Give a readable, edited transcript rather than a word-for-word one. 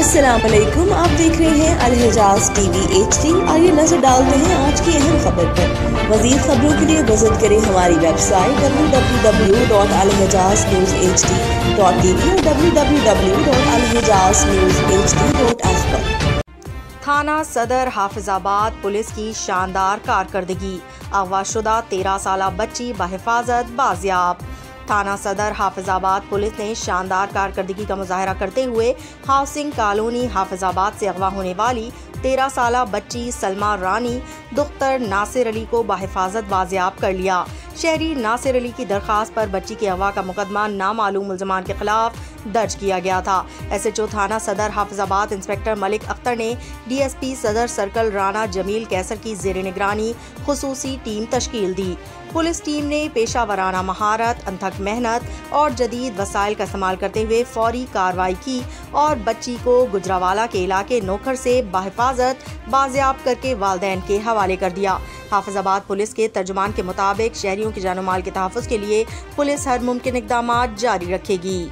السلام علیکم، آپ دیکھ رہے ہیں الحجاز ٹی وی HD۔ آئیے نظر ڈالتے ہیں آج کی اہم خبر پر۔ مزید خبروں کے لیے وزٹ کریں ہماری ویب سائٹ www.alhijaznewshd.tv اور www.alhijaznewshd.app پر۔ تھانہ صدر حافظ آباد پولیس کی شاندار کارکردگی، اغوا شدہ 13 سالہ بچی بحفاظت بازیاب۔ تھانہ صدر حافظ آباد پولیس نے شاندار کارکردگی کا مظاہرہ کرتے ہوئے ہاؤسنگ کالونی حافظ آباد سے اغوا ہونے والی 13 سالہ بچی سلمہ رانی دختر ناصر علی کو بحفاظت بازیاب کر لیا۔ شہری ناصر علی کی درخواست پر بچی کے اغوا کا مقدمہ نامعلوم ملزمان کے خلاف درج کیا گیا تھا۔ SHO تھانہ صدر حافظ آباد انسپکٹر ملک اختر نے DSP صدر سرکل رانا جمیل کیسر کی زیر نگرانی خصوصی ٹیم تشکیل دی۔ پولیس ٹیم نے پیشہ ورانہ مہارت، انتھک محنت اور جدید وسائل کا استعمال کرتے ہوئے فوری کارروائی کی اور بچی کو گجراوالا کے علاقے نوکھر سے بحفاظت بازیاب کر کے والدین کے حوالے کر دیا۔ حافظ آباد پولیس کے ترجمان کے مطابق شہریوں کی جان و مال کے تحفظ کے لیے پولیس ہر ممکن اقدامات جاری رکھے گی۔